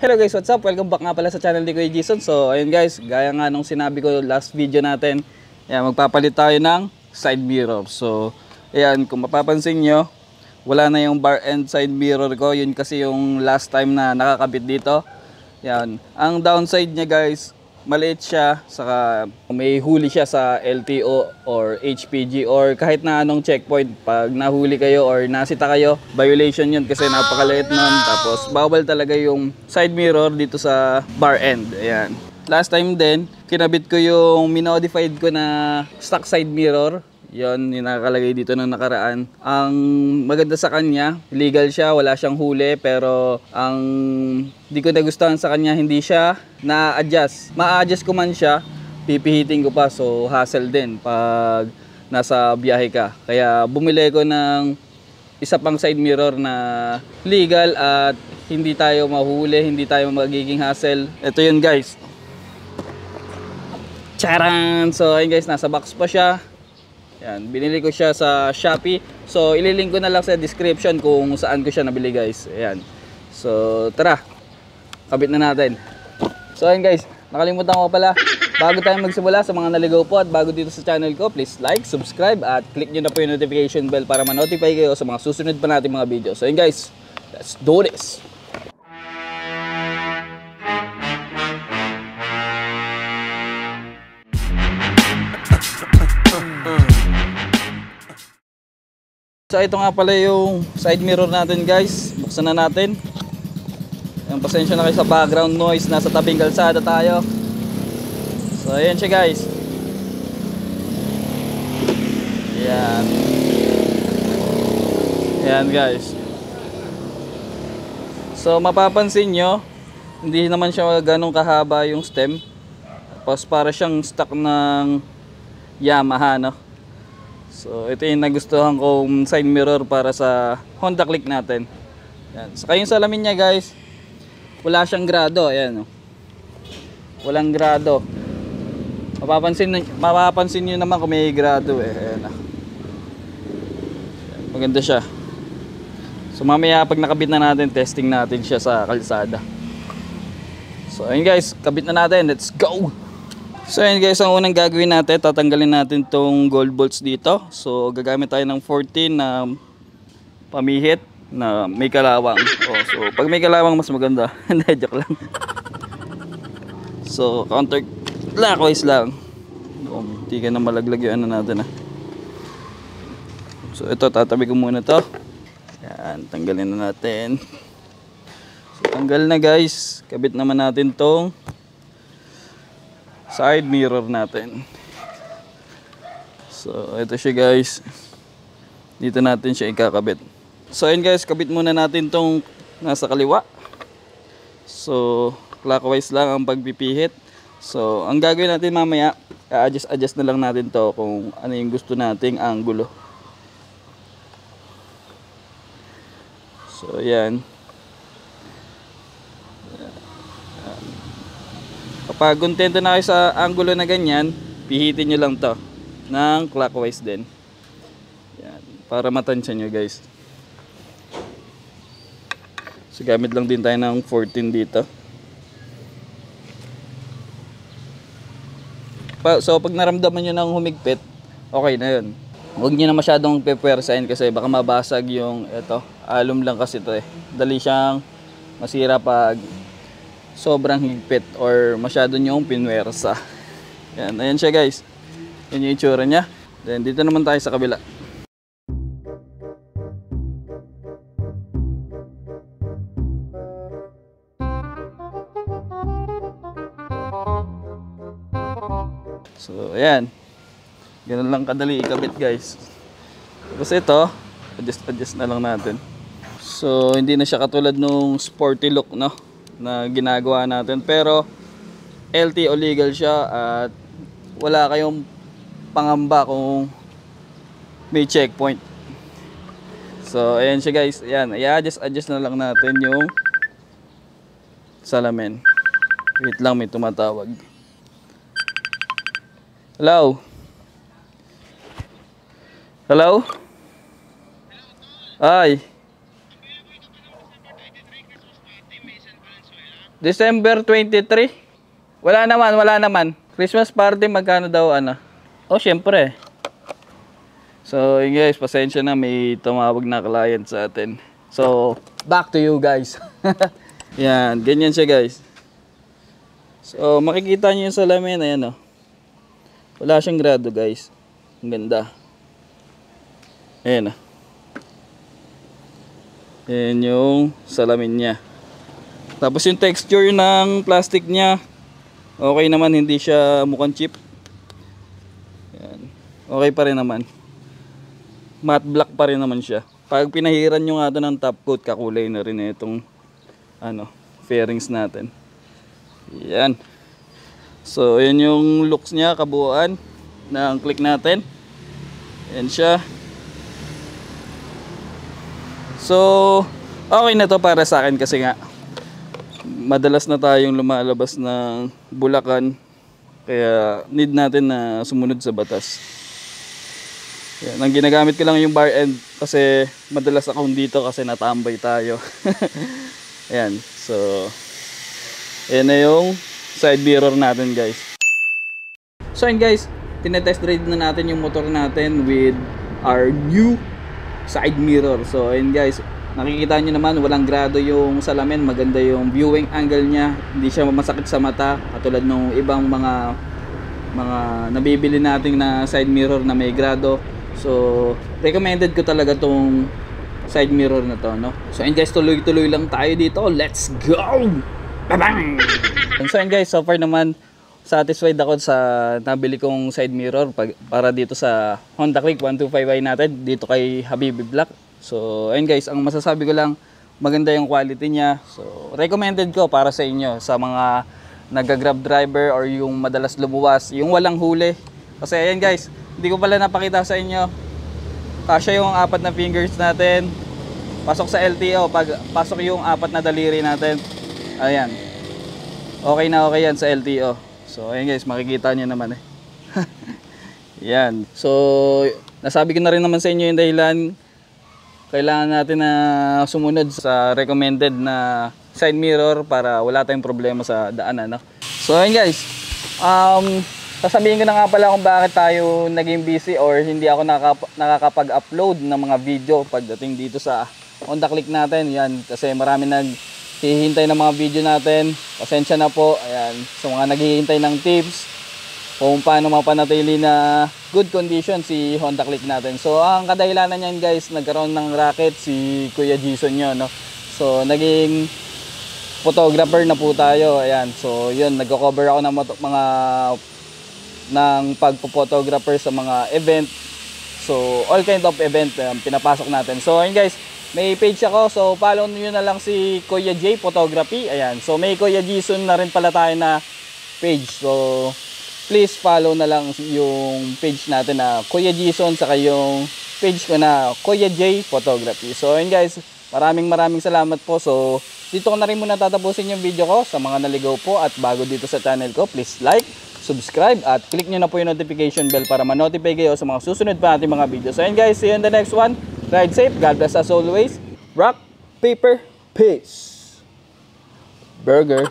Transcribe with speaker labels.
Speaker 1: Hello guys, what's up? Welcome back nga pala sa channel ni Kuya Jason. So ayun guys, gaya nga nung sinabi ko last video natin, ayan, magpapalit tayo ng side mirror. So ayan, kung mapapansin nyo, wala na yung bar end side mirror ko. Yun kasi yung last time na nakakabit dito. Ayan, ang downside niya guys, maliit siya, saka may huli siya sa LTO or HPG or kahit na anong checkpoint. Pag nahuli kayo or nasita kayo, violation yun kasi napakaliit nun. Tapos bawal talaga yung side mirror dito sa bar end. Ayan. Last time din, kinabit ko yung minodified ko na stock side mirror. Yon, yung nakalagay dito ng nakaraan. Ang maganda sa kanya, legal siya, wala siyang huli, pero ang di ko nagustuhan sa kanya, hindi siya na-adjust. Ma-adjust ko man siya, pipihitin ko pa, so hassle din pag nasa biyahe ka. Kaya bumili ko ng isa pang side mirror na legal at hindi tayo mahuli, hindi tayo magiging hassle. Ito yun guys. Charan! So ayun guys, nasa box pa siya. Yan, binili ko siya sa Shopee. So ililink ko na lang sa description kung saan ko siya nabili guys. Ayan. So tara, kabit na natin. So ayun guys, nakalimutan ko pala, bago tayo magsimula, sa mga naligaw po at bago dito sa channel ko, please like, subscribe at click nyo na po yung notification bell para ma-notify kayo sa mga susunod pa natin mga video. So ayun guys, let's do this! So ito nga pala yung side mirror natin guys. Buksan na natin. Yung pasensya na kayo sa background noise, nasa tabing kalsada tayo. So ayan siya guys. Ayan. Ayan guys. So mapapansin nyo, hindi naman siya ganong kahaba yung stem. Tapos para siyang stock ng Yamaha, no? So ito yung nagustuhan kong side mirror para sa Honda Click natin. Yan. Saka yung salamin niya guys, wala siyang grado. Ayan, oh. Walang grado. Mapapansin nyo naman kung may grado eh. Ayan, oh. Maganda siya. So mamaya pag nakabit na natin, testing natin siya sa kalsada. So ayun guys, kabit na natin. Let's go! So ayun guys, ang unang gagawin natin, tatanggalin natin tong gold bolts dito. So gagamit tayo ng 14 na pamihit na may kalawang. Oh, so pag may kalawang mas maganda. Hindi, joke lang. So counter clockwise lang. Hindi ka na malaglag yung ano natin. So ito, tatabi ko muna to. Yan, tanggalin na natin. So tanggal na guys. Kabit naman natin tong side mirror natin. So ito siya guys, dito natin siya ikakabit. So ayun guys, kabit muna natin tong nasa kaliwa. So clockwise lang ang pagpipihit. So ang gagawin natin mamaya, adjust na lang natin to kung ano yung gusto nating angulo. So yan. Kapag kontento na kayo sa angulo na ganyan, pihitin nyo lang to ng clockwise din. Yan, para matansya nyo guys. So gamit lang din tayo ng 14 dito. So pag naramdaman nyo ng humigpit, okay na yun. Huwag nyo na masyadong pepersahin kasi baka mabasag yung ito. Alum lang kasi ito eh. Dali siyang masira pag sobrang higpit or masyado nyong pinwersa. Yan, ayan siya guys. Yan yung itsura niya. Then dito naman tayo sa kabila. So ayan. Ganun lang kadali ikabit guys. Tapos ito, adjust na lang natin. So hindi na siya katulad nung sporty look, no, na ginagawa natin, pero LTO legal siya at wala kayong pangamba kung may checkpoint. So ayan siya guys. Ayan, i-adjust na lang natin yung salamin. Wait lang, may tumatawag. Hello? Hello? Ay. December 23. Wala naman. Christmas party, magkano daw ano? Oh, syempre. So, yun guys, pasensya na, may tumawag na client sa atin. So, back to you guys. Yan, ganyan siya guys. So, makikita niyo yung salamin, ayan oh. Wala siyang grado guys. Ang ganda. Ayan oh. Ayan yung salamin niya. Tapos yung texture ng plastic niya, okay naman, hindi siya mukhang cheap. Ayan. Okay pa rin naman. Matte black pa rin naman siya. Pag pinahiran nyo nga ito ng top coat, kakulay na rin itong ano, fairings natin. Yan. So, yan yung looks niya, kabuuan ng click natin. Yan siya. So, okay na to para sa akin kasi nga madalas na tayong lumalabas ng Bulacan. Kaya need natin na sumunod sa batas. Yan, ang ginagamit ko lang yung bar end kasi madalas akong dito kasi natambay tayo. Ayan, so ayan na yung side mirror natin guys. So yun guys, tinetest drive na natin yung motor natin with our new side mirror. So ayun guys, nakikita nyo naman walang grado yung salamin, maganda yung viewing angle niya, hindi siya masakit sa mata katulad ng ibang mga nabibili nating na side mirror na may grado. So recommended ko talaga tong side mirror na to, no? So ayun guys, tuloy-tuloy lang tayo dito. Let's go! Bang! So ayun guys, so far naman satisfied ako sa nabili kong side mirror para dito sa Honda Click 125i natin dito kay Habibi Black. So ayun guys, ang masasabi ko lang, maganda yung quality niya. So recommended ko para sa inyo, sa mga nag-grab driver or yung madalas lumuwas, yung walang huli. Kasi ayun guys, hindi ko pala napakita sa inyo, kasya yung 4 na fingers natin, pasok sa LTO, pag pasok yung 4 na daliri natin, ayan, okay na okay yan sa LTO. So ayun guys, makikita nyo naman eh. Yan, so nasabi ko na rin naman sa inyo yung dahilan kailangan natin na sumunod sa recommended na side mirror para wala tayong problema sa daanan, no? So ayun guys, sasabihin ko na nga pala kung bakit tayo naging busy or hindi ako nakakapag-upload ng mga video pagdating dito sa Honda Click natin. Yan, kasi marami naghihintay ng mga video natin. Pasensya na po. Ayan, so mga naghihintay ng tips kung paano mapanatili na good condition si Honda Click natin. So ang kadahilanan niyan guys, nagkaroon ng racket si Kuya Jason nyo, no? So naging photographer na po tayo. Ayan, so yun, nagko-cover ako ng pagpo-photographer sa mga event. So all kind of event pinapasok natin. So ayun guys, may page ako, so follow niyo na lang si Kuya J Photography. Ayan, so may Kuya Jason na rin pala tayo na page. So please follow na lang yung page natin na Kuya Jason, saka yung page ko na Kuya J Photography. So ayun guys, maraming salamat po. So dito ko na rin muna tatapusin yung video ko. Sa mga naligaw po at bago dito sa channel ko, please like, subscribe at click nyo na po yung notification bell para ma-notify kayo sa mga susunod pa natin mga video. So ayun guys, see you in the next one. Ride safe, God bless as always. Rock, paper, peace. Burger.